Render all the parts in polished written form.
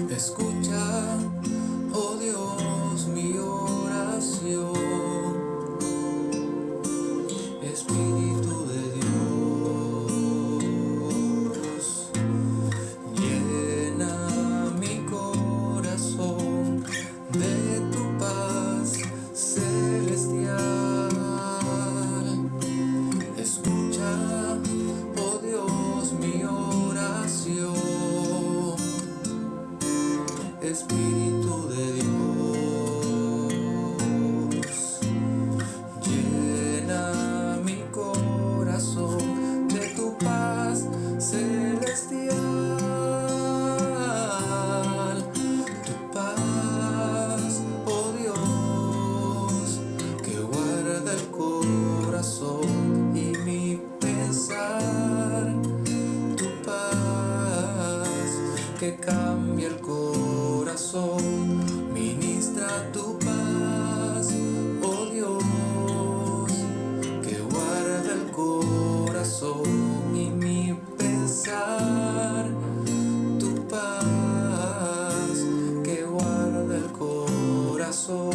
Escucha, oh Dios, mi oración, Espíritu de Dios, llena mi corazón de tu paz celestial. Escucha, oh Dios, mi oración, Espíritu de Dios, llena mi corazón de tu paz celestial. Tu paz, oh Dios, que guarda el corazón y mi pensar. Tu paz que cambia el corazón, ministra tu paz, oh Dios, que guarda el corazón y mi pensar. Tu paz que guarda el corazón,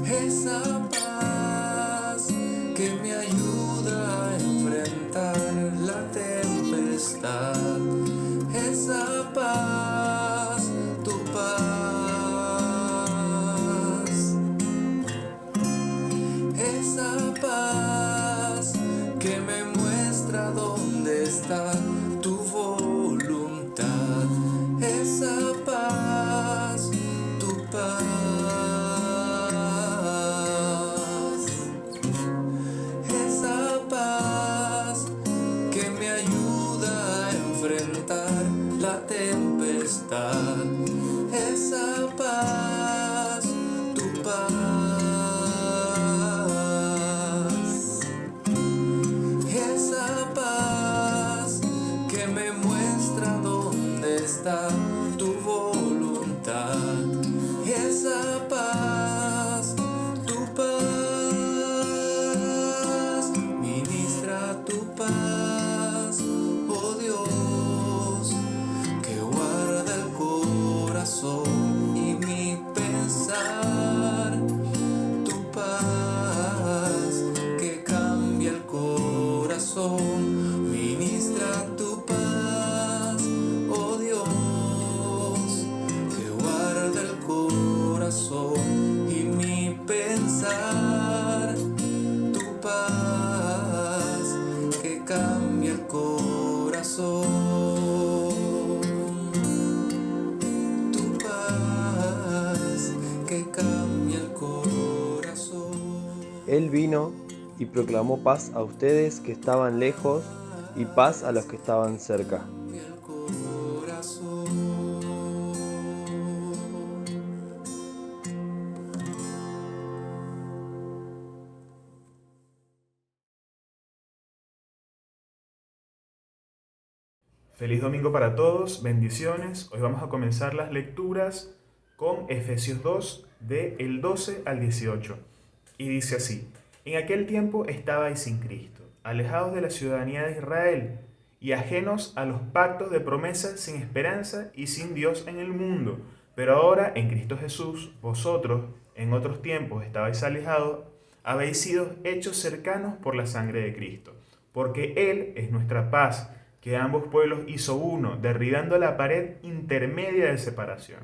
esa paz que me ayuda a enfrentar la tempestad. Esa paz, tu paz, esa paz que me muestra dónde está tu voluntad. Esa paz, tu paz, esa paz que me ayuda a enfrentar la tempestad. Esa paz, tu paz, esa paz que me muestra dónde está tu voluntad. Esa paz, tu paz, ministra tu paz, oh Dios, que guarda el corazón y mi pensar. Tu paz que cambia el corazón, ministra tu paz, oh Dios, que guarda el corazón y mi pensar. Tu paz que cambia el corazón, tu paz que cambia el corazón. Él vino y proclamó paz a ustedes que estaban lejos y paz a los que estaban cerca. Cambia el corazón. Feliz domingo para todos, bendiciones. Hoy vamos a comenzar las lecturas con Efesios 2, del 12 al 18. Y dice así: En aquel tiempo estabais sin Cristo, alejados de la ciudadanía de Israel y ajenos a los pactos de promesa, sin esperanza y sin Dios en el mundo. Pero ahora, en Cristo Jesús, vosotros, en otros tiempos estabais alejados, habéis sido hechos cercanos por la sangre de Cristo, porque Él es nuestra paz, que ambos pueblos hizo uno, derribando la pared intermedia de separación,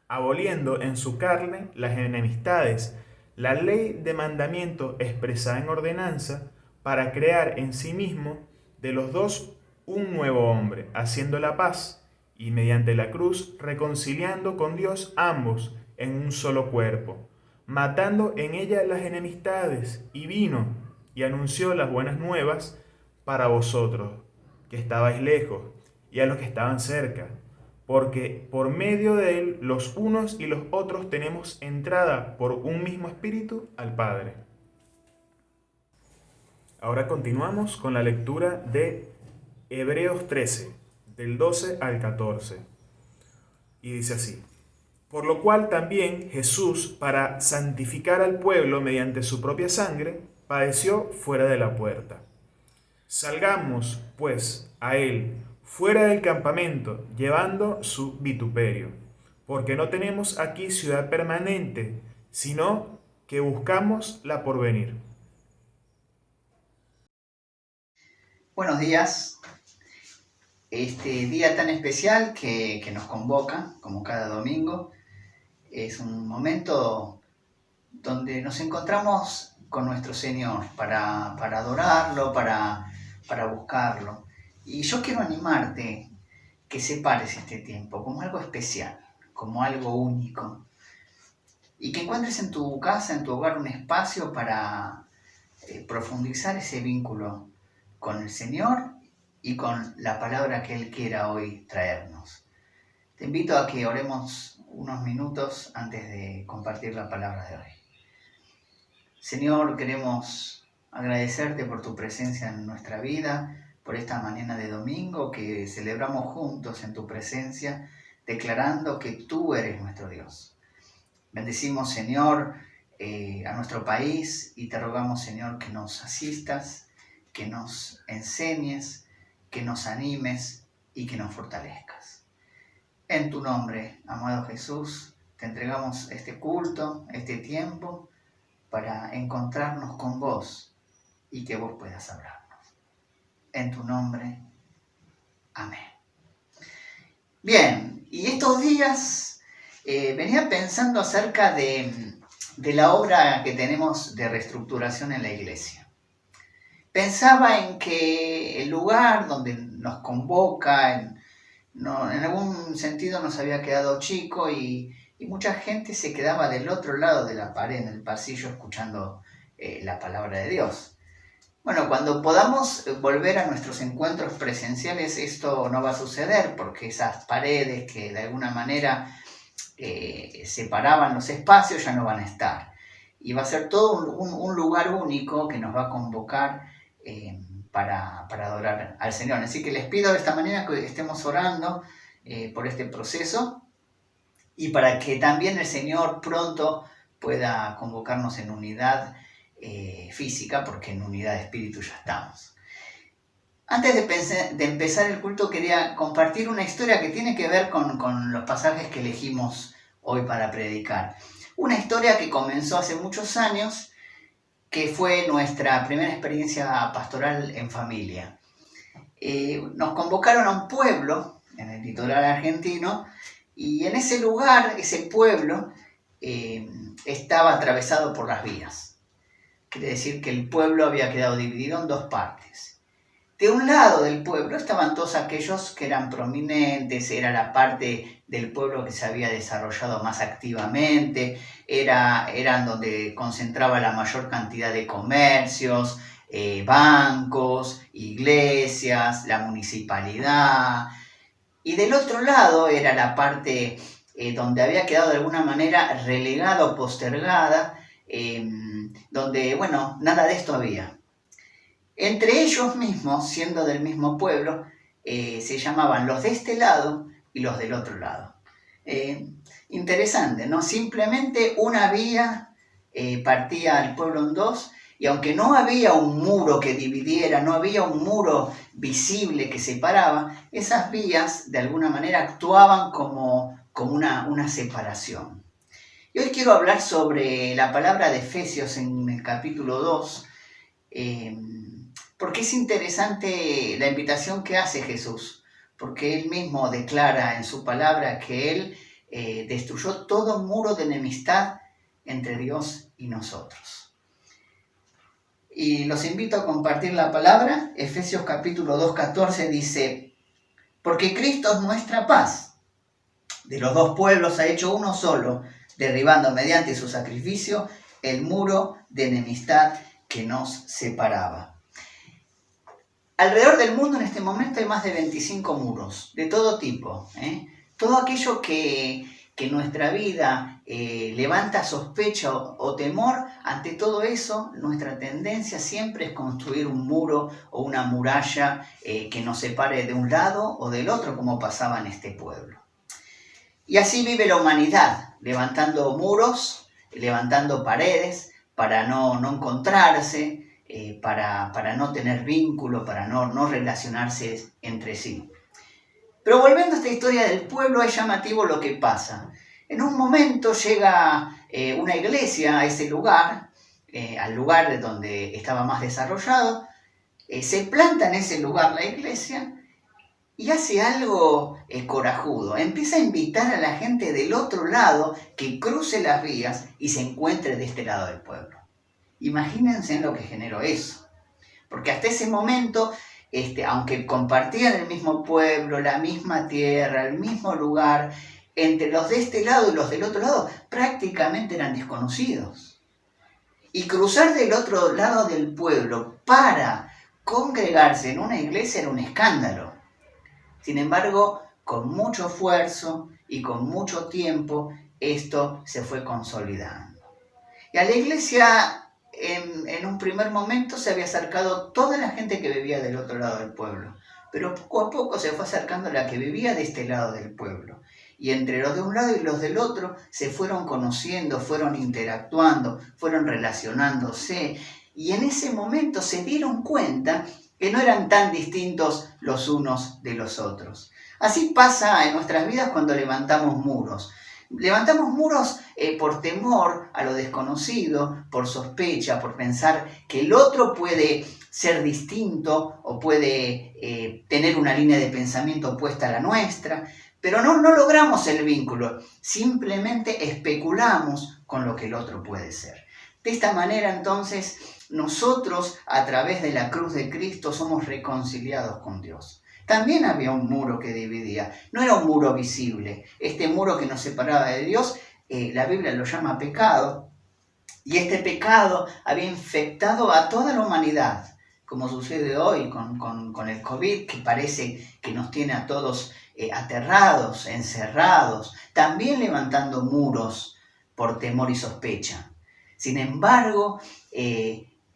aboliendo en su carne las enemistades, la ley de mandamiento expresada en ordenanza, para crear en sí mismo de los dos un nuevo hombre, haciendo la paz, y mediante la cruz reconciliando con Dios ambos en un solo cuerpo, matando en ella las enemistades, y vino y anunció las buenas nuevas para vosotros, que estabais lejos, y a los que estaban cerca, porque por medio de él los unos y los otros tenemos entrada por un mismo espíritu al Padre. Ahora continuamos con la lectura de Hebreos 13, del 12 al 14. Y dice así: Por lo cual también Jesús, para santificar al pueblo mediante su propia sangre, padeció fuera de la puerta. Salgamos, pues, a él, fuera del campamento, llevando su vituperio, porque no tenemos aquí ciudad permanente, sino que buscamos la porvenir. Buenos días. Este día tan especial que nos convoca, como cada domingo, es un momento donde nos encontramos con nuestro Señor para adorarlo, para buscarlo. Y yo quiero animarte que separes este tiempo como algo especial, como algo único, y que encuentres en tu casa, en tu hogar, un espacio para profundizar ese vínculo con el Señor y con la palabra que Él quiera hoy traernos. Te invito a que oremos unos minutos antes de compartir la palabra de hoy. Señor, queremos agradecerte por tu presencia en nuestra vida, por esta mañana de domingo que celebramos juntos en tu presencia, declarando que tú eres nuestro Dios. Bendecimos, Señor, a nuestro país y te rogamos, Señor, que nos asistas, que nos enseñes, que nos animes y que nos fortalezcas. En tu nombre, amado Jesús, te entregamos este culto, este tiempo, para encontrarnos con vos y que vos puedas hablarnos. En tu nombre, amén. Bien, y estos días venía pensando acerca de la obra que tenemos de reestructuración en la iglesia. Pensaba en que el lugar donde nos convoca, en algún sentido nos había quedado chico y mucha gente se quedaba del otro lado de la pared, en el pasillo, escuchando la palabra de Dios. Bueno, cuando podamos volver a nuestros encuentros presenciales, esto no va a suceder porque esas paredes que de alguna manera separaban los espacios ya no van a estar. Y va a ser todo un lugar único que nos va a convocar para adorar al Señor. Así que les pido esta mañana que estemos orando por este proceso y para que también el Señor pronto pueda convocarnos en unidad física, porque en unidad de espíritu ya estamos. Antes de empezar el culto quería compartir una historia que tiene que ver con los pasajes que elegimos hoy para predicar. Una historia que comenzó hace muchos años, que fue nuestra primera experiencia pastoral en familia. Nos convocaron a un pueblo en el litoral argentino y en ese lugar, ese pueblo, estaba atravesado por las vías. Quiere decir que el pueblo había quedado dividido en dos partes. De un lado del pueblo estaban todos aquellos que eran prominentes, era la parte del pueblo que se había desarrollado más activamente, eran donde concentraba la mayor cantidad de comercios, bancos, iglesias, la municipalidad. Y del otro lado era la parte donde había quedado de alguna manera relegada o postergada, donde, nada de esto había. Entre ellos mismos, siendo del mismo pueblo, se llamaban los de este lado y los del otro lado. Interesante, ¿no? Simplemente una vía partía al pueblo en dos, y aunque no había un muro que dividiera, no había un muro visible que separaba, esas vías de alguna manera actuaban como una separación. Y hoy quiero hablar sobre la palabra de Efesios en el capítulo 2, porque es interesante la invitación que hace Jesús, porque Él mismo declara en su palabra que Él destruyó todo muro de enemistad entre Dios y nosotros. Y los invito a compartir la palabra. Efesios capítulo 2, 14 dice: porque Cristo es nuestra paz. De los dos pueblos ha hecho uno solo, derribando mediante su sacrificio el muro de enemistad que nos separaba. Alrededor del mundo en este momento hay más de 25 muros, de todo tipo. Todo aquello que en nuestra vida levanta sospecha o temor, ante todo eso, nuestra tendencia siempre es construir un muro o una muralla que nos separe de un lado o del otro, como pasaba en este pueblo. Y así vive la humanidad, levantando muros, levantando paredes para no encontrarse, para no tener vínculo, para no relacionarse entre sí. Pero volviendo a esta historia del pueblo, es llamativo lo que pasa. En un momento llega una iglesia a ese lugar, al lugar de donde estaba más desarrollado, se planta en ese lugar la iglesia y hace algo corajudo. Empieza a invitar a la gente del otro lado que cruce las vías y se encuentre de este lado del pueblo. Imagínense en lo que generó eso. Porque hasta ese momento, aunque compartían el mismo pueblo, la misma tierra, el mismo lugar, entre los de este lado y los del otro lado, prácticamente eran desconocidos. Y cruzar del otro lado del pueblo para congregarse en una iglesia era un escándalo. Sin embargo, con mucho esfuerzo y con mucho tiempo, esto se fue consolidando. Y a la iglesia, en un primer momento, se había acercado toda la gente que vivía del otro lado del pueblo. Pero poco a poco se fue acercando la que vivía de este lado del pueblo. Y entre los de un lado y los del otro se fueron conociendo, fueron interactuando, fueron relacionándose. Y en ese momento se dieron cuenta que no eran tan distintos los unos de los otros. Así pasa en nuestras vidas cuando levantamos muros. Levantamos muros por temor a lo desconocido, por sospecha, por pensar que el otro puede ser distinto o puede tener una línea de pensamiento opuesta a la nuestra, pero no logramos el vínculo, simplemente especulamos con lo que el otro puede ser. De esta manera, entonces, nosotros, a través de la cruz de Cristo, somos reconciliados con Dios. También había un muro que dividía, no era un muro visible. Este muro que nos separaba de Dios, la Biblia lo llama pecado, y este pecado había infectado a toda la humanidad, como sucede hoy con el COVID, que parece que nos tiene a todos aterrados, encerrados, también levantando muros por temor y sospecha. Sin embargo,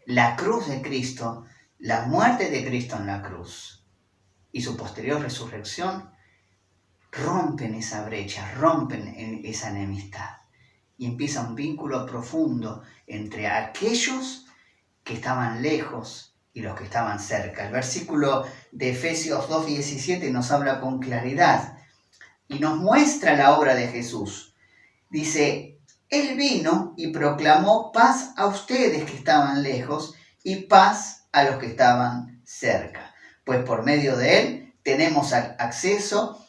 la cruz de Cristo, la muerte de Cristo en la cruz y su posterior resurrección rompen esa brecha, rompen esa enemistad y empieza un vínculo profundo entre aquellos que estaban lejos y los que estaban cerca. El versículo de Efesios 2:17 nos habla con claridad y nos muestra la obra de Jesús. Dice: Él vino y proclamó paz a ustedes que estaban lejos y paz a los que estaban cerca. Pues por medio de Él tenemos acceso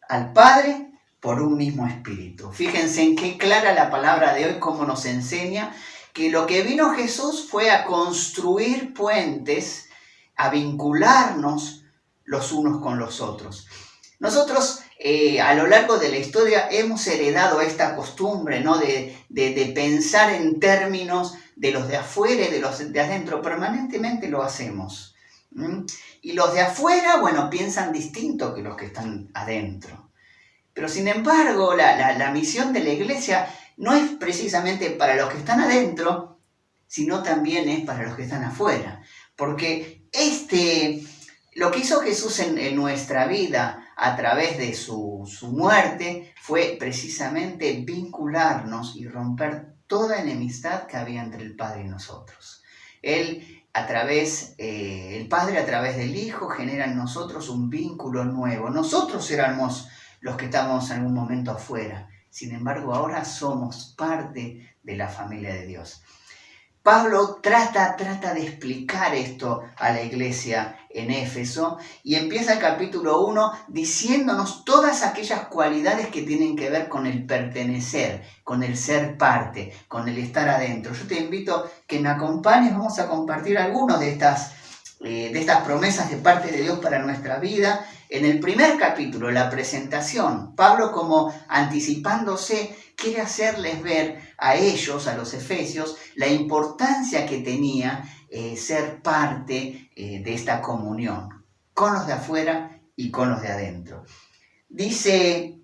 al Padre por un mismo Espíritu. Fíjense en qué clara la palabra de hoy, cómo nos enseña que lo que vino Jesús fue a construir puentes, a vincularnos los unos con los otros. Nosotros a lo largo de la historia hemos heredado esta costumbre, ¿no? de pensar en términos de los de afuera y de los de adentro. Permanentemente lo hacemos. Y los de afuera, bueno, piensan distinto que los que están adentro. Pero sin embargo, la misión de la iglesia no es precisamente para los que están adentro, sino también es para los que están afuera. Porque lo que hizo Jesús en nuestra vida a través de su muerte fue precisamente vincularnos y romper toda enemistad que había entre el Padre y nosotros. El Padre a través del Hijo genera en nosotros un vínculo nuevo. Nosotros éramos los que estábamos en algún momento afuera. Sin embargo, ahora somos parte de la familia de Dios. Pablo trata de explicar esto a la iglesia en Éfeso y empieza el capítulo 1 diciéndonos todas aquellas cualidades que tienen que ver con el pertenecer, con el ser parte, con el estar adentro. Yo te invito que me acompañes, vamos a compartir algunas de estas promesas de parte de Dios para nuestra vida. En el primer capítulo, la presentación, Pablo, como anticipándose, quiere hacerles ver a ellos, a los efesios, la importancia que tenía ser parte de esta comunión con los de afuera y con los de adentro. Dice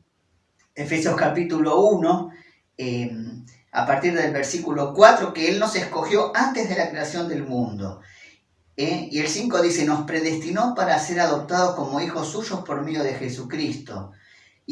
Efesios capítulo 1, a partir del versículo 4, que Él nos escogió antes de la creación del mundo. Y el 5 dice: nos predestinó para ser adoptados como hijos suyos por medio de Jesucristo.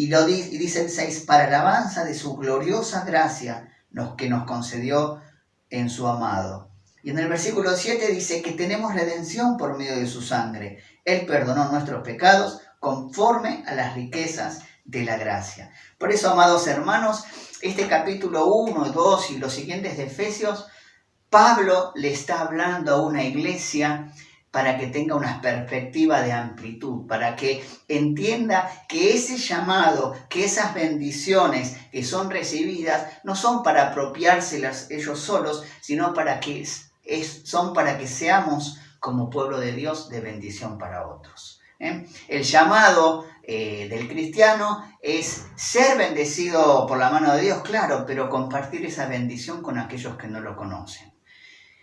Y dice el 6, para alabanza de su gloriosa gracia que nos concedió en su amado. Y en el versículo 7 dice que tenemos redención por medio de su sangre. Él perdonó nuestros pecados conforme a las riquezas de la gracia. Por eso, amados hermanos, este capítulo 1, 2 y los siguientes de Efesios, Pablo le está hablando a una iglesia para que tenga una perspectiva de amplitud, para que entienda que ese llamado, que esas bendiciones que son recibidas, no son para apropiárselas ellos solos, sino son para que seamos como pueblo de Dios de bendición para otros. El llamado del cristiano es ser bendecido por la mano de Dios, claro, pero compartir esa bendición con aquellos que no lo conocen.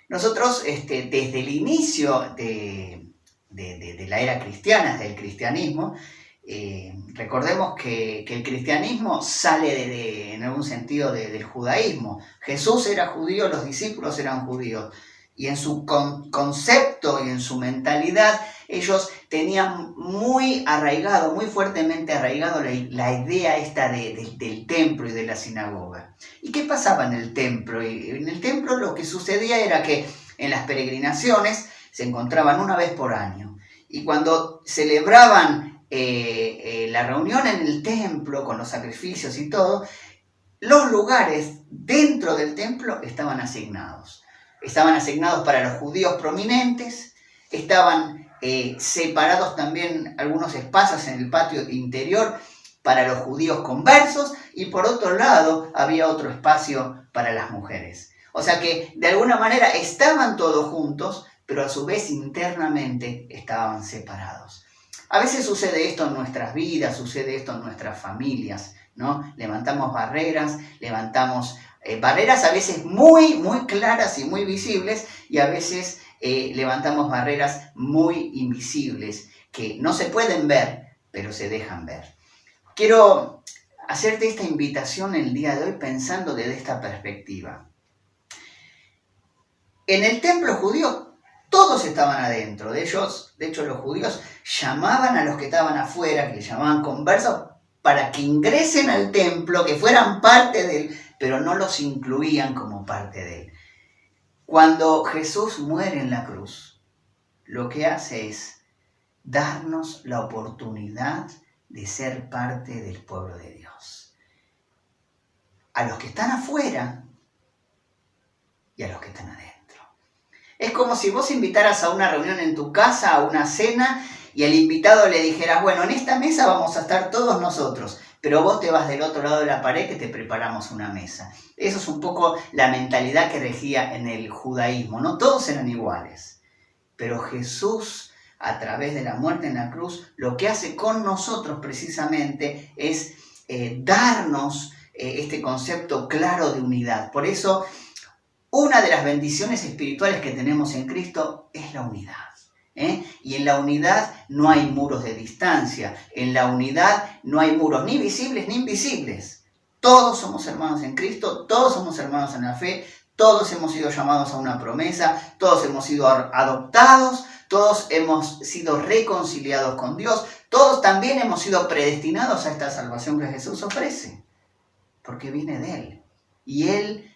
Nosotros, desde el inicio de la era cristiana, del cristianismo, recordemos que el cristianismo sale en algún sentido del judaísmo. Jesús era judío, los discípulos eran judíos. Y en su concepto y en su mentalidad, ellos tenían muy fuertemente arraigado la idea esta del templo y de la sinagoga. ¿Y qué pasaba en el templo? En el templo lo que sucedía era que en las peregrinaciones se encontraban una vez por año. Y cuando celebraban la reunión en el templo con los sacrificios y todo, los lugares dentro del templo estaban asignados. Estaban asignados para los judíos prominentes, estaban separados también algunos espacios en el patio interior para los judíos conversos y por otro lado había otro espacio para las mujeres. O sea que de alguna manera estaban todos juntos, pero a su vez internamente estaban separados. A veces sucede esto en nuestras vidas, sucede esto en nuestras familias, ¿no? Levantamos barreras a veces muy, muy claras y muy visibles y a veces levantamos barreras muy invisibles que no se pueden ver, pero se dejan ver. Quiero hacerte esta invitación el día de hoy pensando desde esta perspectiva. En el templo judío todos estaban adentro. De hecho, los judíos llamaban a los que estaban afuera, que llamaban conversos, para que ingresen al templo, que fueran parte de él, pero no los incluían como parte de él. Cuando Jesús muere en la cruz, lo que hace es darnos la oportunidad de ser parte del pueblo de Dios. A los que están afuera y a los que están adentro. Es como si vos invitaras a una reunión en tu casa, a una cena, y al invitado le dijeras, bueno, en esta mesa vamos a estar todos nosotros, pero vos te vas del otro lado de la pared que te preparamos una mesa. Eso es un poco la mentalidad que regía en el judaísmo. No todos eran iguales, pero Jesús, a través de la muerte en la cruz, lo que hace con nosotros precisamente es darnos este concepto claro de unidad. Por eso, una de las bendiciones espirituales que tenemos en Cristo es la unidad. Y en la unidad no hay muros de distancia, en la unidad no hay muros ni visibles ni invisibles. Todos somos hermanos en Cristo, todos somos hermanos en la fe, todos hemos sido llamados a una promesa, todos hemos sido adoptados, todos hemos sido reconciliados con Dios, todos también hemos sido predestinados a esta salvación que Jesús ofrece, porque viene de Él. Y Él,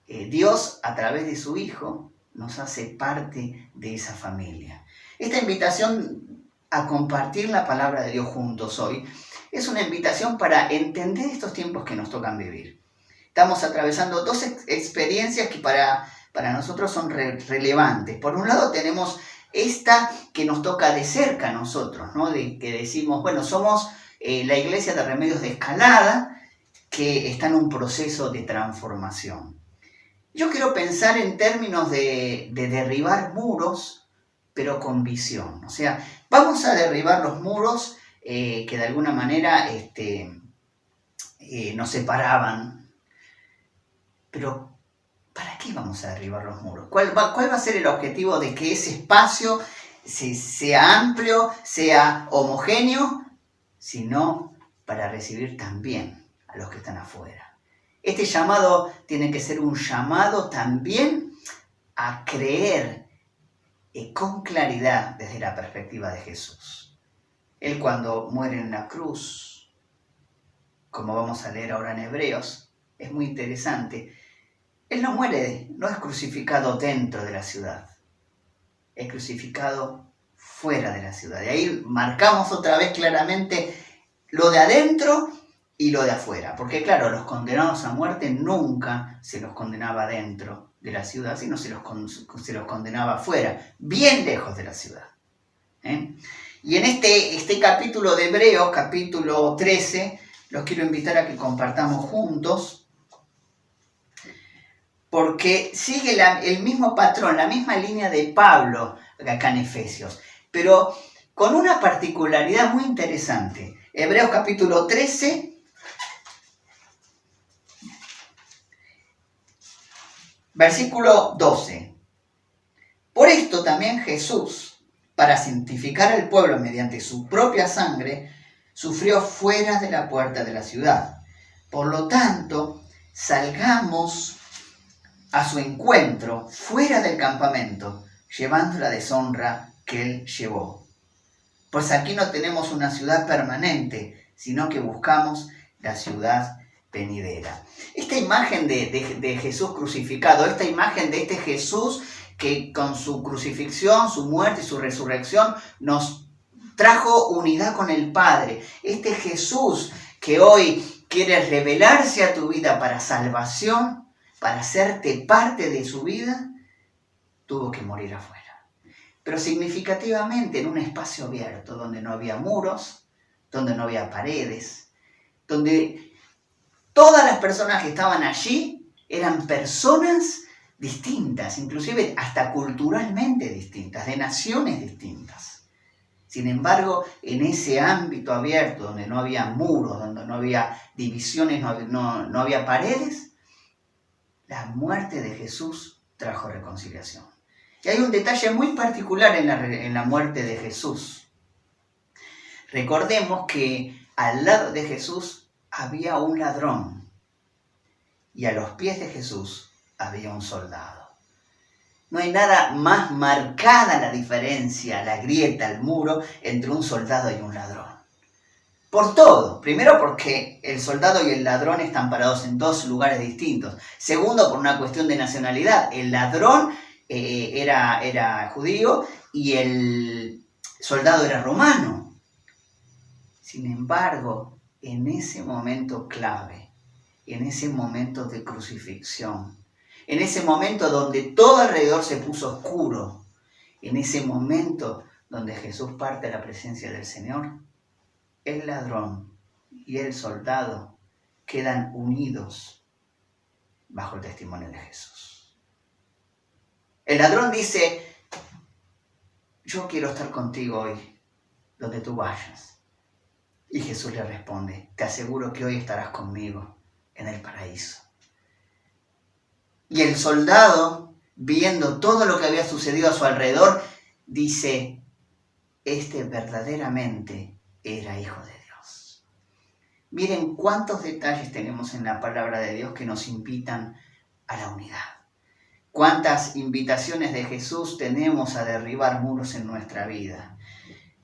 Dios, a través de su Hijo, nos hace parte de esa familia. Esta invitación a compartir la palabra de Dios juntos hoy es una invitación para entender estos tiempos que nos tocan vivir. Estamos atravesando dos experiencias que para nosotros son relevantes. Por un lado tenemos esta que nos toca de cerca a nosotros, ¿no? Que decimos, bueno, somos la iglesia de Remedios de Escalada que está en un proceso de transformación. Yo quiero pensar en términos de derribar muros, pero con visión. O sea, vamos a derribar los muros que de alguna manera nos separaban. Pero, ¿para qué vamos a derribar los muros? ¿Cuál va a ser el objetivo de que ese espacio sea amplio, sea homogéneo? Sino para recibir también a los que están afuera. Este llamado tiene que ser un llamado también a creer con claridad desde la perspectiva de Jesús. Él cuando muere en la cruz, como vamos a leer ahora en Hebreos, es muy interesante. Él no muere, no es crucificado dentro de la ciudad, es crucificado fuera de la ciudad. Y ahí marcamos otra vez claramente lo de adentro y lo de afuera. Porque claro, los condenados a muerte nunca se los condenaba dentro de la ciudad, sino se los condenaba afuera, bien lejos de la ciudad. Y en este capítulo de Hebreos, capítulo 13, los quiero invitar a que compartamos juntos, porque sigue el mismo patrón, la misma línea de Pablo acá en Efesios, pero con una particularidad muy interesante. Hebreos capítulo 13, versículo 12. Por esto también Jesús, para santificar al pueblo mediante su propia sangre, sufrió fuera de la puerta de la ciudad. Por lo tanto, salgamos a su encuentro fuera del campamento, llevando la deshonra que él llevó. Pues aquí no tenemos una ciudad permanente, sino que buscamos la ciudad venidera. Esta imagen de Jesús crucificado, esta imagen de este Jesús que con su crucifixión, su muerte y su resurrección nos trajo unidad con el Padre. Este Jesús que hoy quiere revelarse a tu vida para salvación, para hacerte parte de su vida, tuvo que morir afuera. Pero significativamente en un espacio abierto, donde no había muros, donde no había paredes, donde todas las personas que estaban allí eran personas distintas, inclusive hasta culturalmente distintas, de naciones distintas. Sin embargo, en ese ámbito abierto, donde no había muros, donde no había divisiones, no había paredes, la muerte de Jesús trajo reconciliación. Y hay un detalle muy particular en la muerte de Jesús. Recordemos que al lado de Jesús había un ladrón y a los pies de Jesús había un soldado. No hay nada más marcada la diferencia, la grieta, el muro entre un soldado y un ladrón. Por todo. Primero porque el soldado y el ladrón están parados en dos lugares distintos. Segundo, por una cuestión de nacionalidad. El ladrón era judío y el soldado era romano. Sin embargo, en ese momento clave, en ese momento de crucifixión, en ese momento donde todo alrededor se puso oscuro, en ese momento donde Jesús parte a la presencia del Señor, el ladrón y el soldado quedan unidos bajo el testimonio de Jesús. El ladrón dice: yo quiero estar contigo hoy, donde tú vayas. Y Jesús le responde: te aseguro que hoy estarás conmigo en el paraíso. Y el soldado, viendo todo lo que había sucedido a su alrededor, dice: este verdaderamente era hijo de Dios. Miren cuántos detalles tenemos en la palabra de Dios que nos invitan a la unidad. Cuántas invitaciones de Jesús tenemos a derribar muros en nuestra vida.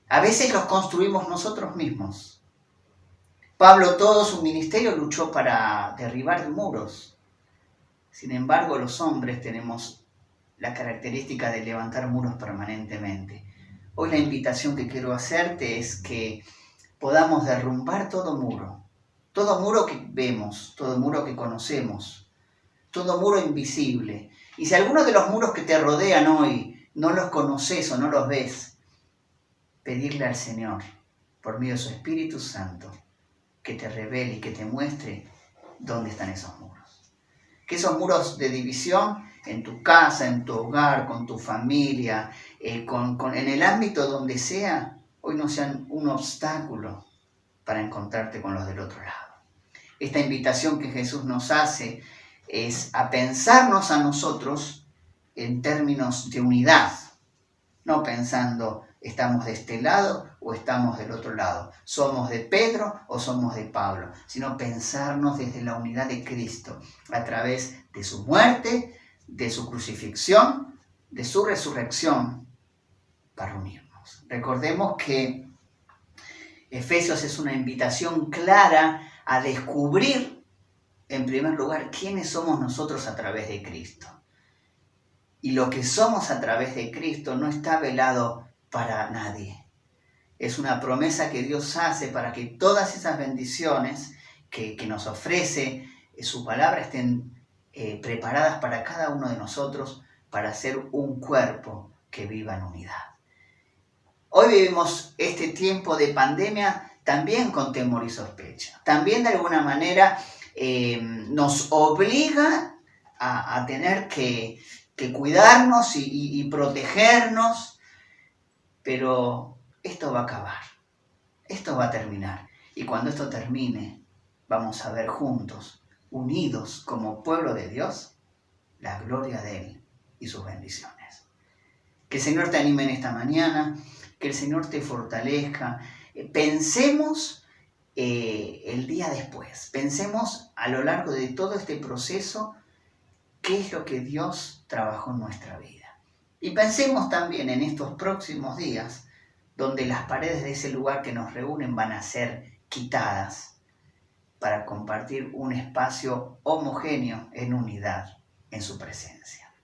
A veces los construimos nosotros mismos. Pablo todo su ministerio luchó para derribar muros. Sin embargo, los hombres tenemos la característica de levantar muros permanentemente. Hoy la invitación que quiero hacerte es que podamos derrumbar todo muro que vemos, todo muro que conocemos, todo muro invisible. Y si alguno de los muros que te rodean hoy no los conoces o no los ves, pedirle al Señor, por medio de su Espíritu Santo, que te revele y que te muestre dónde están esos muros. Que esos muros de división en tu casa, en tu hogar, con tu familia, en el ámbito donde sea, hoy no sean un obstáculo para encontrarte con los del otro lado. Esta invitación que Jesús nos hace es a pensarnos a nosotros en términos de unidad, no pensando estamos de este lado o estamos del otro lado, somos de Pedro o somos de Pablo, sino pensarnos desde la unidad de Cristo a través de su muerte, de su crucifixión, de su resurrección, para unirnos. Recordemos que Efesios es una invitación clara a descubrir, en primer lugar, quiénes somos nosotros a través de Cristo. Y lo que somos a través de Cristo no está velado para nadie. Es una promesa que Dios hace para que todas esas bendiciones que nos ofrece su palabra estén preparadas para cada uno de nosotros para ser un cuerpo que viva en unidad. Hoy vivimos este tiempo de pandemia también con temor y sospecha. También de alguna manera nos obliga a tener que cuidarnos y protegernos, pero esto va a acabar, esto va a terminar. Y cuando esto termine, vamos a ver juntos, unidos como pueblo de Dios, la gloria de Él y sus bendiciones. Que el Señor te anime en esta mañana, que el Señor te fortalezca. Pensemos el día después, pensemos a lo largo de todo este proceso qué es lo que Dios trabajó en nuestra vida. Y pensemos también en estos próximos días, donde las paredes de ese lugar que nos reúnen van a ser quitadas para compartir un espacio homogéneo en unidad en su presencia.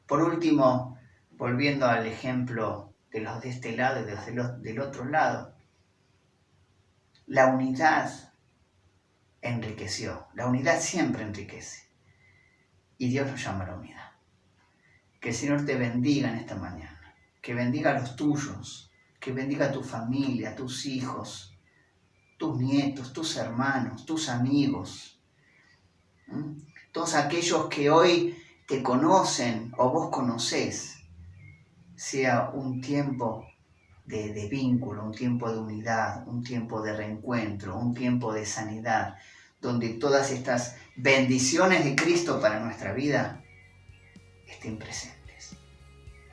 Por último, volviendo al ejemplo de los de este lado y de los del otro lado, la unidad enriqueció, la unidad siempre enriquece y Dios nos llama a la unidad. Que el Señor te bendiga en esta mañana, que bendiga a los tuyos, que bendiga a tu familia, a tus hijos, tus nietos, tus hermanos, tus amigos, todos aquellos que hoy te conocen o vos conocés, sea un tiempo de vínculo, un tiempo de unidad, un tiempo de reencuentro, un tiempo de sanidad, donde todas estas bendiciones de Cristo para nuestra vida estén presentes.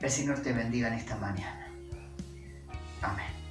El Señor te bendiga en esta mañana. Amén.